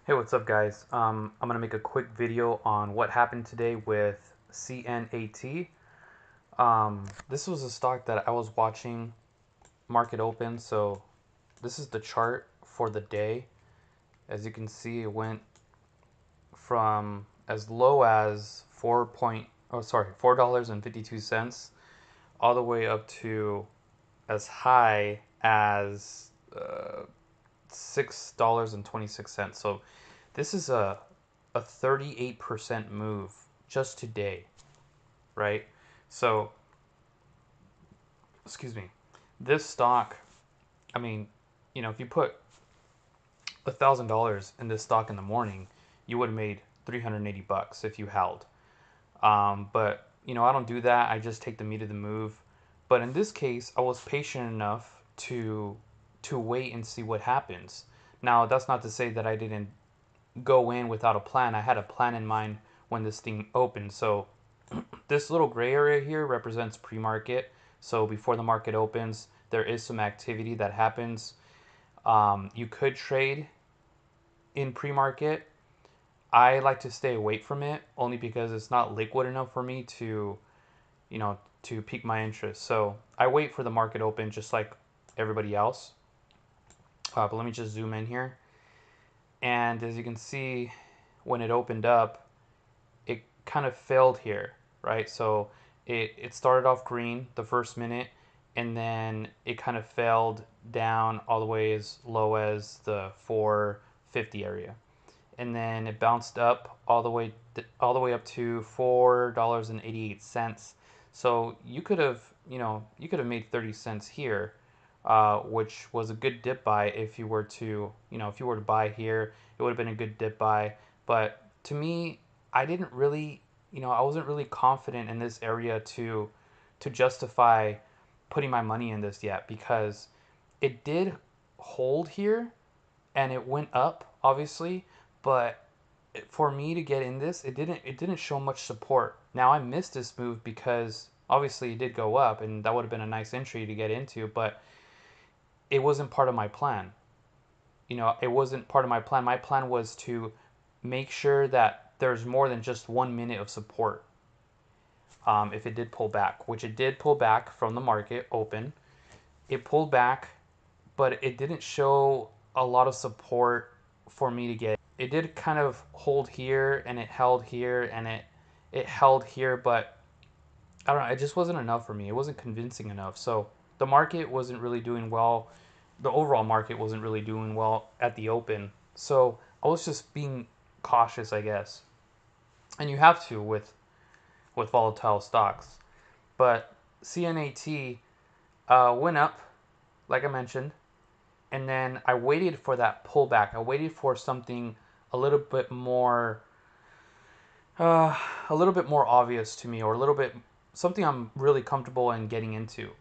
Hey, what's up, guys? I'm gonna make a quick video on what happened today with CNAT. This was a stock that I was watching market open, so this is the chart for the day. As you can see, it went from as low as $4.52 all the way up to as high as $6.26. So this is a 38% move just today, right? So, excuse me. This stock, I mean, if you put $1,000 in this stock in the morning, you would have made 380 bucks if you held. But I don't do that. I just take the meat of the move. But in this case, I was patient enough to wait and see what happens. Now, that's not to say that I didn't go in without a plan. I had a plan in mind when this thing opened. So this little gray area here represents pre-market. So before the market opens, there is some activity that happens. You could trade in pre-market. I like to stay away from it only because it's not liquid enough for me to pique my interest. So I wait for the market open just like everybody else. But let me just zoom in here. And as you can see, when it opened up, it kind of failed here, right? So it started off green the first minute, and then it kind of failed down all the way as low as the 450 area, and then it bounced up all the way up to $4.88. So you could have made 30 cents here, which was a good dip buy if you were to buy here. It would have been a good dip buy. But to me, I didn't really, I wasn't really confident in this area to justify putting my money in this yet, because it did hold here and it went up obviously, but for me to get in this, it didn't show much support. Now I missed this move because obviously it did go up, and that would have been a nice entry to get into, but it wasn't part of my plan. It wasn't part of my plan. My plan was to make sure that there's more than just 1 minute of support. If it did pull back, which it did pull back from the market open, it pulled back, but it didn't show a lot of support for me to get. It did kind of hold here, and it held here, and it held here, but I don't know, it just wasn't enough for me. It wasn't convincing enough. So the market wasn't really doing well. The overall market wasn't really doing well at the open. So I was just being cautious, I guess. And you have to with volatile stocks. But CNAT went up, like I mentioned, and then I waited for that pullback. I waited for something a little bit more, uh, a little bit more obvious to me, or a little bit something I'm really comfortable in getting into.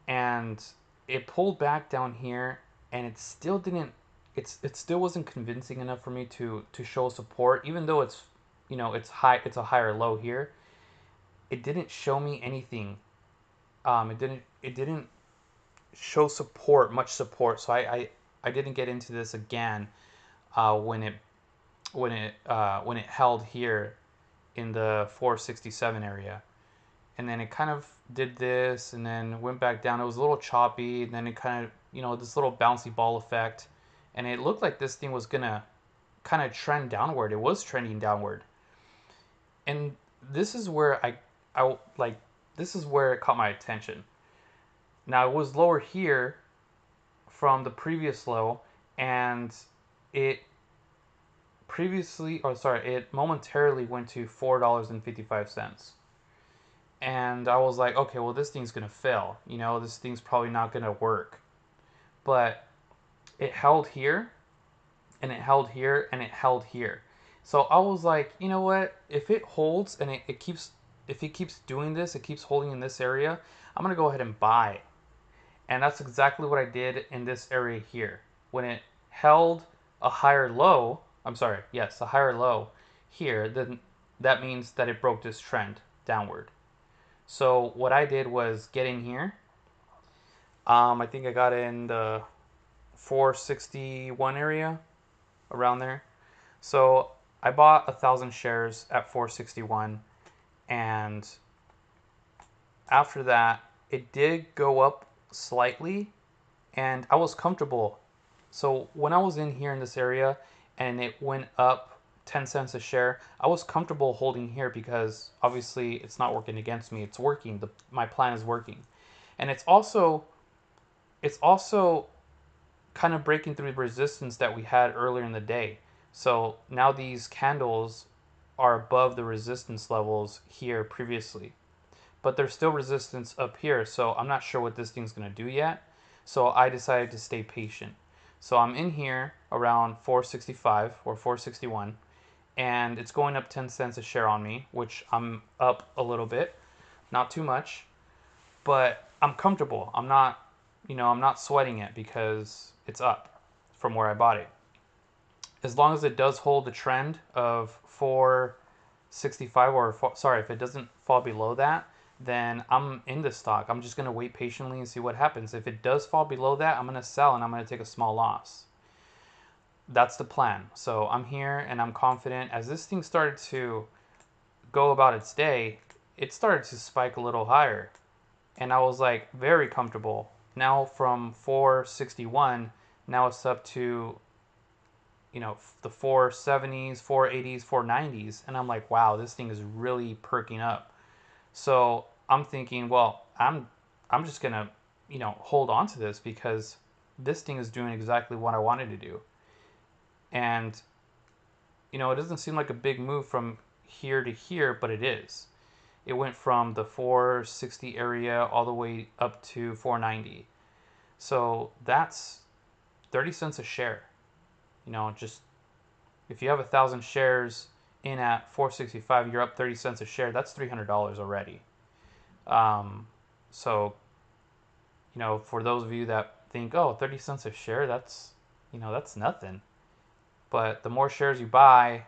And it pulled back down here, and it still didn't. It still wasn't convincing enough for me to show support, even though it's high. It's a higher low here. It didn't show me anything. It didn't show support, much support. So I didn't get into this again when it held here in the 467 area, and then it kind of did this and then went back down. It was a little choppy, and then it kind of this little bouncy ball effect, and it looked like this thing was gonna kind of trend downward. It was trending downward, and this is where I like this is where it caught my attention. Now it was lower here from the previous low, and it it momentarily went to $4.55. And I was like, okay, well, this thing's gonna fail. This thing's probably not gonna work. But it held here, and it held here, and it held here. So I was like, you know what? If it holds and if it keeps doing this, it keeps holding in this area, I'm gonna go ahead and buy. And that's exactly what I did in this area here. When it held a higher low, I'm sorry, yes, a higher low here, then that means that it broke this trend downward. So what I did was get in here. I think I got in the 461 area, around there. So I bought 1,000 shares at 461, and after that, it did go up slightly, and I was comfortable. So when I was in here in this area and it went up 10 cents a share, I was comfortable holding here because obviously it's not working against me. It's working. My plan is working. And it's also kind of breaking through the resistance that we had earlier in the day. So now these candles are above the resistance levels here previously, but there's still resistance up here. So I'm not sure what this thing's going to do yet. So I decided to stay patient. So I'm in here around 465 or 461, and it's going up 10 cents a share on me, which I'm up a little bit, not too much, but I'm comfortable. I'm not sweating it because it's up from where I bought it. As long as it does hold the trend of 465, or sorry, if it doesn't fall below that, then I'm in the stock. I'm just going to wait patiently and see what happens. If it does fall below that, I'm going to sell and I'm going to take a small loss. That's the plan. So I'm here and I'm confident. As this thing started to go about its day, it started to spike a little higher. And I was like very comfortable. Now from 461, now it's up to the 470s, 480s, 490s, and I'm like, wow, this thing is really perking up. So I'm thinking, well, I'm just gonna hold on to this because this thing is doing exactly what I wanted to do. And it doesn't seem like a big move from here to here, but it is. It went from the 460 area all the way up to 490. So that's 30 cents a share. Just if you have 1,000 shares in at 465, you're up 30 cents a share. That's $300 already. So for those of you that think, oh, 30 cents a share, that's nothing. But the more shares you buy,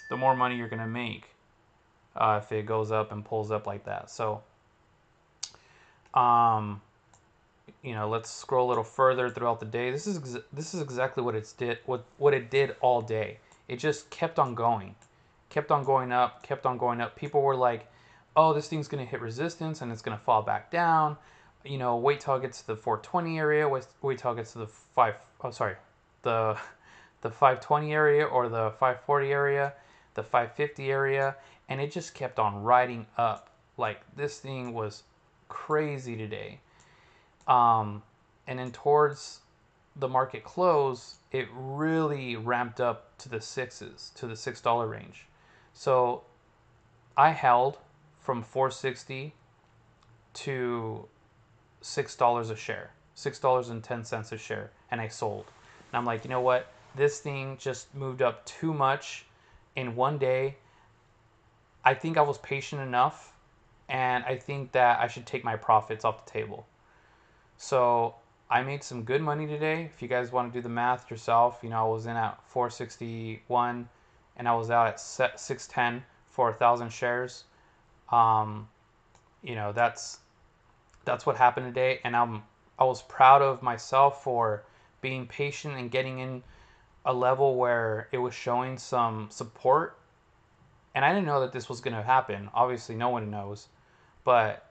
the more money you're gonna make if it goes up and pulls up like that. So, let's scroll a little further throughout the day. This is exactly what it did all day. It just kept on going up, kept on going up. People were like, "Oh, this thing's gonna hit resistance and it's gonna fall back down." Wait till it gets to the 420 area. Wait till it gets to the the the 520 area or the 540 area, the 550 area, and it just kept on riding up. Like this thing was crazy today. And then towards the market close, it really ramped up to the sixes, to the $6 range. So I held from 460 to $6 a share, $6.10 a share, and I sold. And I'm like, you know what? This thing just moved up too much in one day. I think I was patient enough, and I think that I should take my profits off the table. So I made some good money today. If you guys want to do the math yourself, I was in at 461 and I was out at 610 for 1,000 shares. Um, that's what happened today, and I was proud of myself for being patient and getting in a level where it was showing some support. And I didn't know that this was going to happen. Obviously, no one knows, but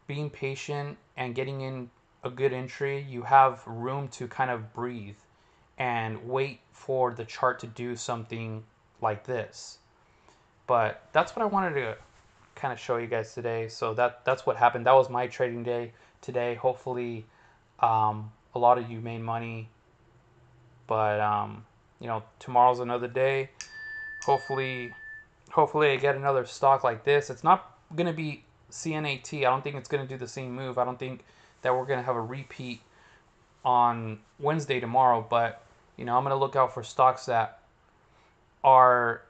being patient and getting in a good entry, you have room to kind of breathe and wait for the chart to do something like this. But that's what I wanted to kind of show you guys today. So that's what happened. That was my trading day today. Hopefully, a lot of you made money. But tomorrow's another day. Hopefully, I get another stock like this. It's not gonna be CNAT. I don't think it's gonna do the same move. I don't think that we're gonna have a repeat on Wednesday tomorrow. But I'm gonna look out for stocks that are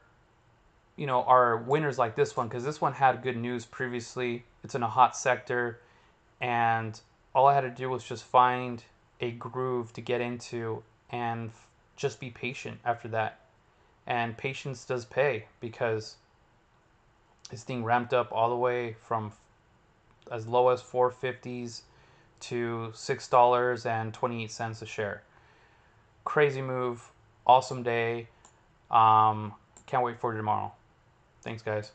are winners like this one, because this one had good news previously. It's in a hot sector, and all I had to do was just find a groove to get into and just be patient after that. And patience does pay, because this thing ramped up all the way from as low as 450s to $6.28 a share. Crazy move, awesome day. Um, can't wait for tomorrow. Thanks, guys.